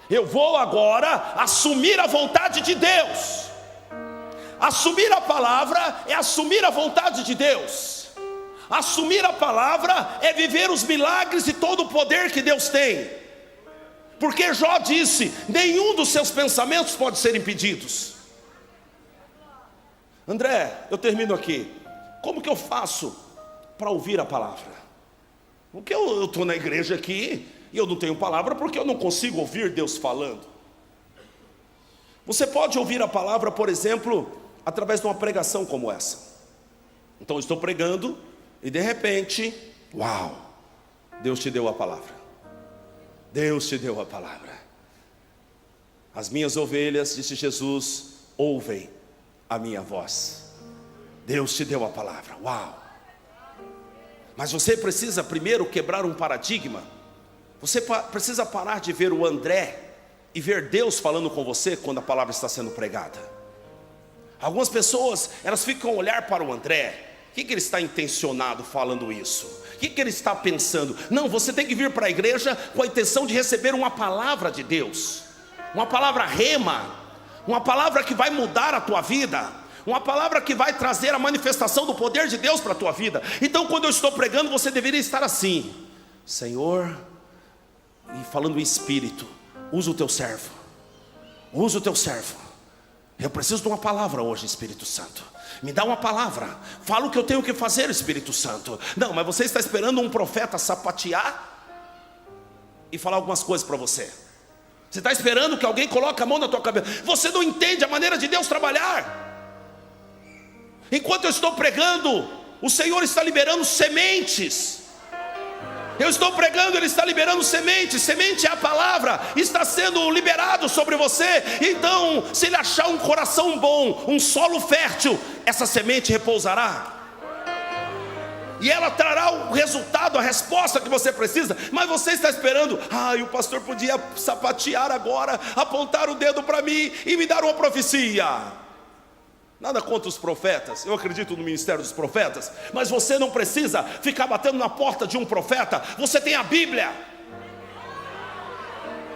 Eu vou agora assumir a vontade de Deus. Assumir a palavra é assumir a vontade de Deus. Assumir a palavra é viver os milagres e todo o poder que Deus tem. Porque Jó disse: nenhum dos seus pensamentos pode ser impedidos. André, eu termino aqui. Como que eu faço para ouvir a palavra? Porque eu estou na igreja aqui e eu não tenho palavra porque eu não consigo ouvir Deus falando. Você pode ouvir a palavra, por exemplo, através de uma pregação como essa. Então eu estou pregando e de repente, uau, Deus te deu a palavra. Deus te deu a palavra. As minhas ovelhas, disse Jesus, ouvem a minha voz. Deus te deu a palavra, uau. Mas você precisa primeiro quebrar um paradigma. Você precisa parar de ver o André e ver Deus falando com você quando a palavra está sendo pregada. Algumas pessoas, elas ficam a olhar para o André. O que ele está intencionado falando isso? O que ele está pensando? Não, você tem que vir para a igreja com a intenção de receber uma palavra de Deus. Uma palavra rema. Uma palavra que vai mudar a tua vida. Uma palavra que vai trazer a manifestação do poder de Deus para a tua vida. Então quando eu estou pregando, você deveria estar assim: Senhor, e falando em espírito, usa o teu servo. Usa o teu servo. Eu preciso de uma palavra hoje, Espírito Santo. Me dá uma palavra. Fala o que eu tenho que fazer, Espírito Santo. Não, mas você está esperando um profeta sapatear e falar algumas coisas para você. Você está esperando que alguém coloque a mão na tua cabeça. Você não entende a maneira de Deus trabalhar. Enquanto eu estou pregando, o Senhor está liberando sementes. Eu estou pregando, Ele está liberando sementes. Semente é a palavra, está sendo liberado sobre você. Então, se Ele achar um coração bom, um solo fértil, essa semente repousará. E ela trará o resultado, a resposta que você precisa. Mas você está esperando: o pastor podia sapatear agora, apontar o dedo para mim e me dar uma profecia. Nada contra os profetas, eu acredito no ministério dos profetas, mas você não precisa ficar batendo na porta de um profeta. Você tem a Bíblia,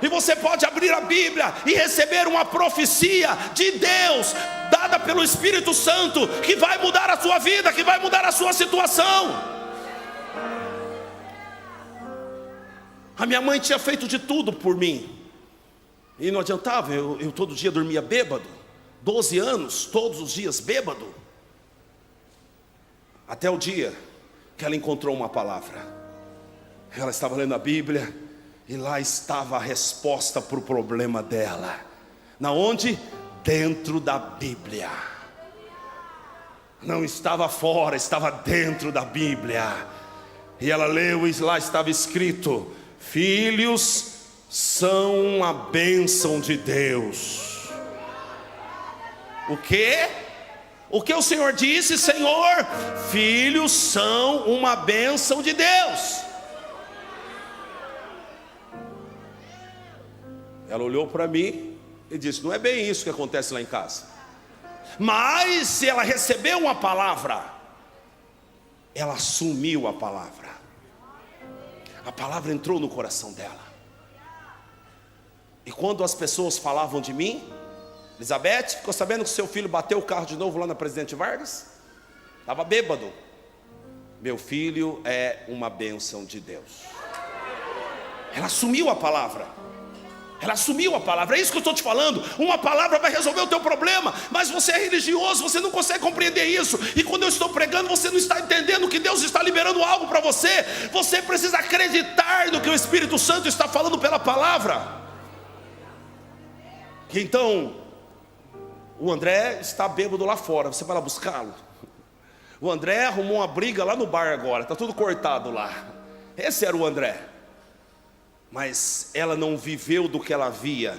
e você pode abrir a Bíblia e receber uma profecia de Deus, dada pelo Espírito Santo, que vai mudar a sua vida, que vai mudar a sua situação. A minha mãe tinha feito de tudo por mim, e não adiantava, eu todo dia dormia bêbado. 12 anos, todos os dias bêbado. Até o dia que ela encontrou uma palavra. Ela estava lendo a Bíblia e lá estava a resposta para o problema dela. Na onde? Dentro da Bíblia. Não estava fora, estava dentro da Bíblia. E ela leu e lá estava escrito: filhos são a bênção de Deus. O quê? O que o Senhor disse, Senhor? Filhos são uma bênção de Deus. Ela olhou para mim e disse: não é bem isso que acontece lá em casa. Mas se ela recebeu uma palavra, ela assumiu a palavra. A palavra entrou no coração dela. E quando as pessoas falavam de mim: Elizabeth, ficou sabendo que seu filho bateu o carro de novo lá na Presidente Vargas? Estava bêbado. Meu filho é uma bênção de Deus. Ela assumiu a palavra. Ela assumiu a palavra. É isso que eu estou te falando. Uma palavra vai resolver o teu problema. Mas você é religioso, você não consegue compreender isso. E quando eu estou pregando, você não está entendendo que Deus está liberando algo para você. Você precisa acreditar no que o Espírito Santo está falando pela palavra. Então, o André está bêbado lá fora. Você vai lá buscá-lo. O André arrumou uma briga lá no bar agora. Está tudo cortado lá. Esse era o André. Mas ela não viveu do que ela via.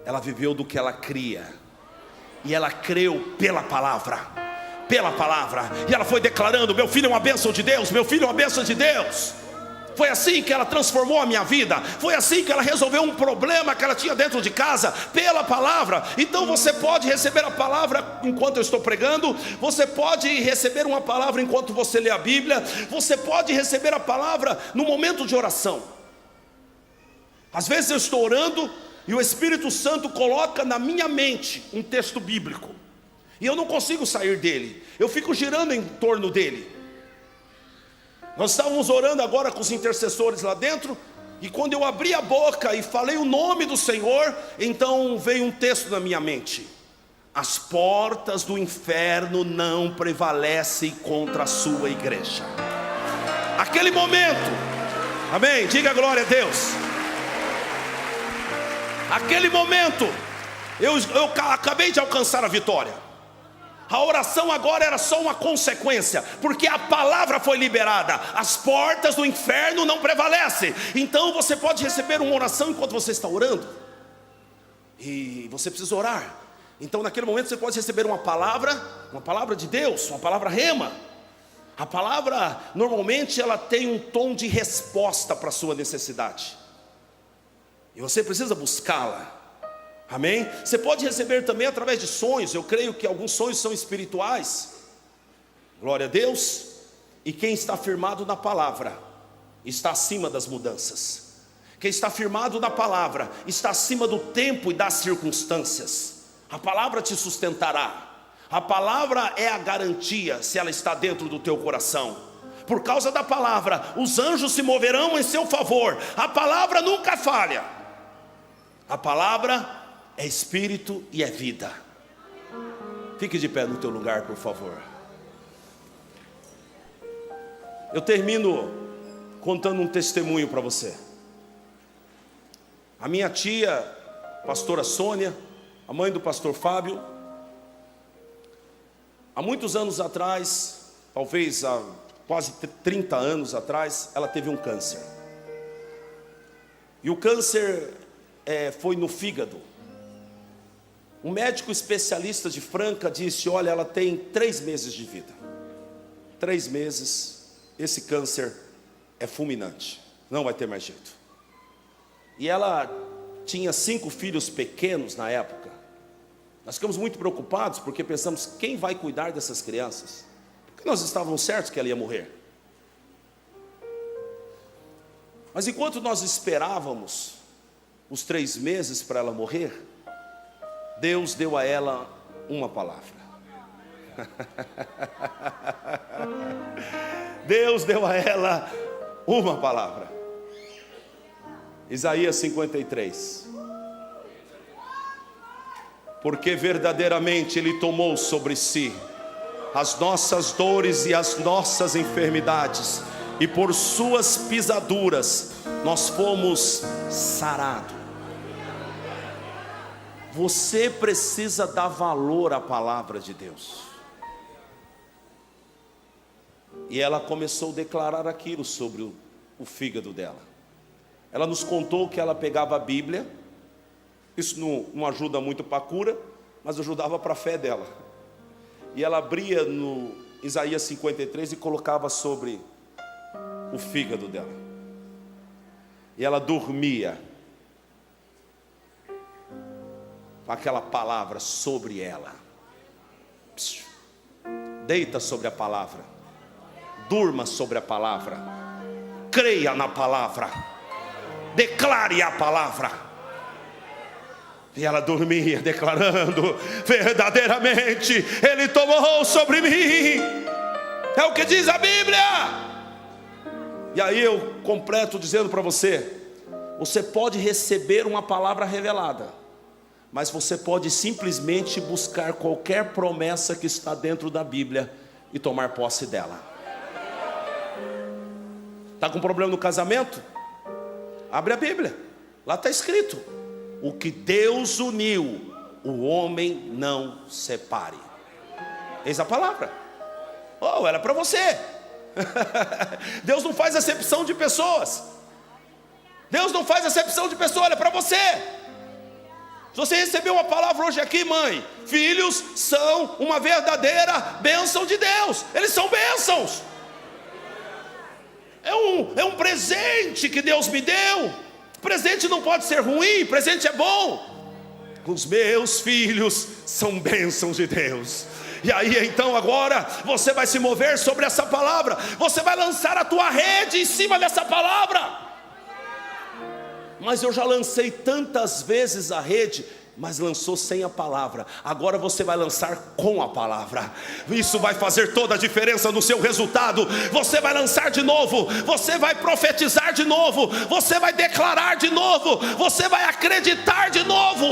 Ela viveu do que ela cria. E ela creu pela palavra. Pela palavra. E ela foi declarando: meu filho é uma bênção de Deus. Meu filho é uma bênção de Deus. Foi assim que ela transformou a minha vida. Foi assim que ela resolveu um problema que ela tinha dentro de casa, pela palavra. Então você pode receber a palavra enquanto eu estou pregando. Você pode receber uma palavra enquanto você lê a Bíblia. Você pode receber a palavra no momento de oração. Às vezes eu estou orando e o Espírito Santo coloca na minha mente um texto bíblico, e eu não consigo sair dele, eu fico girando em torno dele. Nós estávamos orando agora com os intercessores lá dentro, e quando eu abri a boca e falei o nome do Senhor, então veio um texto na minha mente: as portas do inferno não prevalecem contra a sua igreja. Aquele momento, amém, diga glória a Deus. Aquele momento, eu acabei de alcançar a vitória. A oração agora era só uma consequência, porque a palavra foi liberada. As portas do inferno não prevalecem. Então você pode receber uma oração enquanto você está orando, e você precisa orar. Então naquele momento você pode receber uma palavra de Deus, uma palavra rema. A palavra normalmente ela tem um tom de resposta para a sua necessidade, e você precisa buscá-la. Amém? Você pode receber também através de sonhos. Eu creio que alguns sonhos são espirituais. Glória a Deus. E quem está firmado na palavra está acima das mudanças. Quem está firmado na palavra está acima do tempo e das circunstâncias. A palavra te sustentará. A palavra é a garantia, se ela está dentro do teu coração. Por causa da palavra, os anjos se moverão em seu favor. A palavra nunca falha. A palavra é espírito e é vida. Fique de pé no teu lugar, por favor. Eu termino contando um testemunho para você. A minha tia, pastora Sônia, a mãe do pastor Fábio, há muitos anos atrás, talvez há quase 30 anos atrás, ela teve um câncer. E o câncer foi no fígado. Um médico especialista de Franca disse: olha, ela tem 3 meses de vida. 3 meses, esse câncer é fulminante, não vai ter mais jeito. E ela tinha 5 filhos pequenos na época. Nós ficamos muito preocupados, porque pensamos: quem vai cuidar dessas crianças? Porque nós estávamos certos que ela ia morrer. Mas enquanto nós esperávamos os 3 meses para ela morrer, Deus deu a ela uma palavra. Deus deu a ela uma palavra. Isaías 53. Porque verdadeiramente Ele tomou sobre si as nossas dores e as nossas enfermidades, e por suas pisaduras nós fomos sarados. Você precisa dar valor à palavra de Deus. E ela começou a declarar aquilo sobre o fígado dela. Ela nos contou que ela pegava a Bíblia. Isso não ajuda muito para a cura, mas ajudava para a fé dela. E ela abria no Isaías 53 e colocava sobre o fígado dela. E ela dormia com aquela palavra sobre ela. Deita sobre a palavra, durma sobre a palavra, creia na palavra, declare a palavra. E ela dormia declarando: verdadeiramente Ele tomou sobre mim. É o que diz a Bíblia. E aí eu completo dizendo para você: você pode receber uma palavra revelada, mas você pode simplesmente buscar qualquer promessa que está dentro da Bíblia e tomar posse dela. Está com problema no casamento? Abre a Bíblia, lá está escrito: o que Deus uniu, o homem não separe. Eis a palavra. Oh, era para você. Deus não faz acepção de pessoas. Deus não faz acepção de pessoas, olha para você. Se você recebeu uma palavra hoje aqui, mãe, filhos são uma verdadeira bênção de Deus. Eles são bênçãos. É um presente que Deus me deu. Presente não pode ser ruim, presente é bom. Os meus filhos são bênçãos de Deus. E aí então agora você vai se mover sobre essa palavra. Você vai lançar a tua rede em cima dessa palavra. Mas eu já lancei tantas vezes a rede, mas lançou sem a palavra. Agora você vai lançar com a palavra. Isso vai fazer toda a diferença no seu resultado. Você vai lançar de novo, você vai profetizar de novo, você vai declarar de novo, você vai acreditar de novo.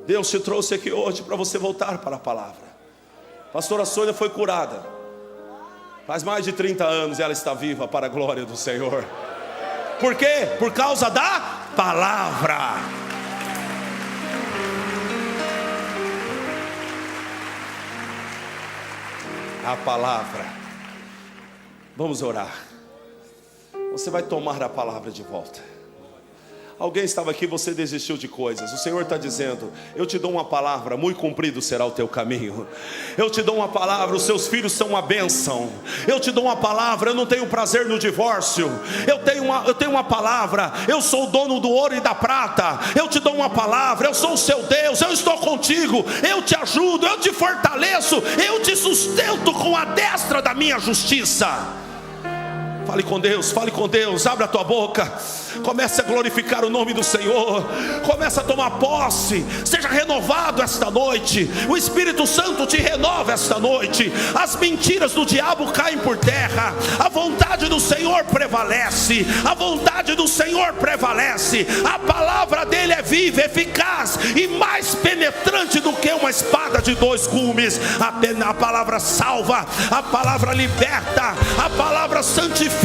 Deus te trouxe aqui hoje para você voltar para a palavra. Pastora Sônia foi curada. Faz mais de 30 anos ela está viva para a glória do Senhor. Por quê? Por causa da palavra. A palavra. Vamos orar. Você vai tomar a palavra de volta. Alguém estava aqui, você desistiu de coisas. O Senhor está dizendo: eu te dou uma palavra, muito comprido será o teu caminho. Eu te dou uma palavra, os seus filhos são uma bênção. Eu te dou uma palavra, eu não tenho prazer no divórcio. Eu tenho uma palavra, eu sou o dono do ouro e da prata. Eu te dou uma palavra, eu sou o seu Deus, eu estou contigo, eu te ajudo, eu te fortaleço, eu te sustento com a destra da minha justiça. Fale com Deus, abre a tua boca, comece a glorificar o nome do Senhor, comece a tomar posse, seja renovado esta noite, o Espírito Santo te renova esta noite, as mentiras do diabo caem por terra, a vontade do Senhor prevalece, a vontade do Senhor prevalece, a palavra dele é viva, eficaz e mais penetrante do que uma espada de dois gumes. A palavra salva, a palavra liberta, a palavra santifica,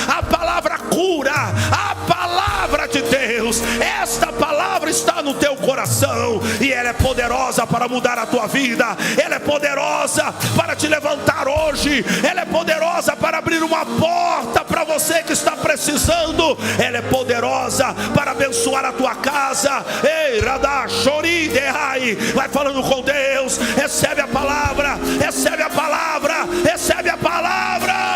a palavra cura, a palavra de Deus. Esta palavra está no teu coração e ela é poderosa para mudar a tua vida. Ela é poderosa para te levantar hoje. Ela é poderosa para abrir uma porta para você que está precisando. Ela é poderosa para abençoar a tua casa. Ei, Radá, Chori, Derrai. Vai falando com Deus. Recebe a palavra, recebe a palavra, recebe a palavra.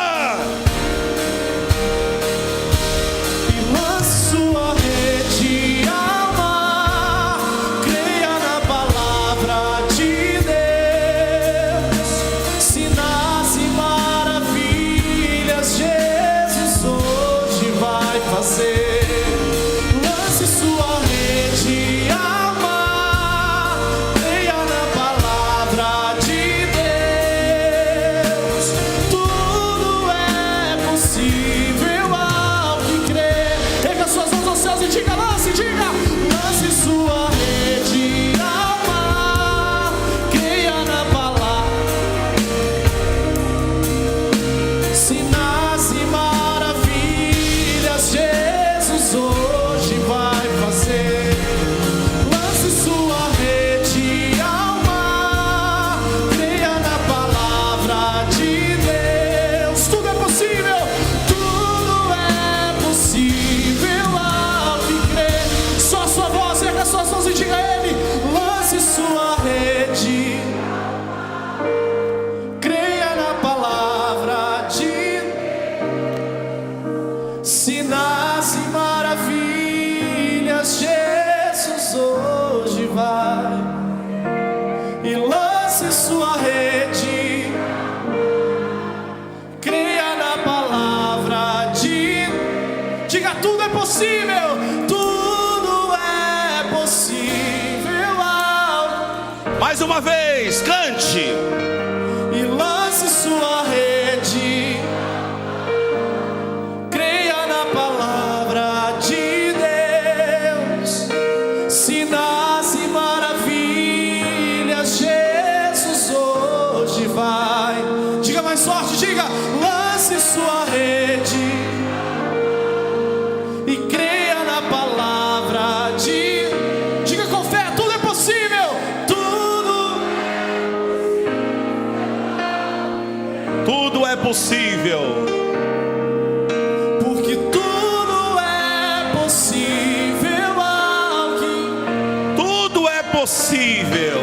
Mais uma vez, cante. E lance sua rede, creia na palavra de Deus, sinais e maravilhas Jesus hoje vai. Diga mais forte, diga: lance sua rede e creia na palavra de. Diga com fé, tudo é possível. Tudo é possível, porque tudo é possível ao que. Tudo é possível,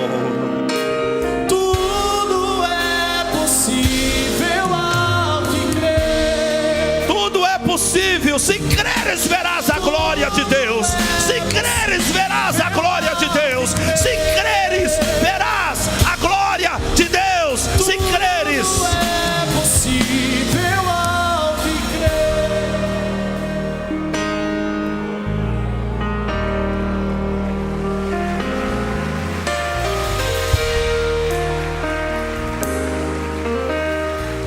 tudo é possível ao que crê. Tudo é possível, se creres verás a glória de Deus.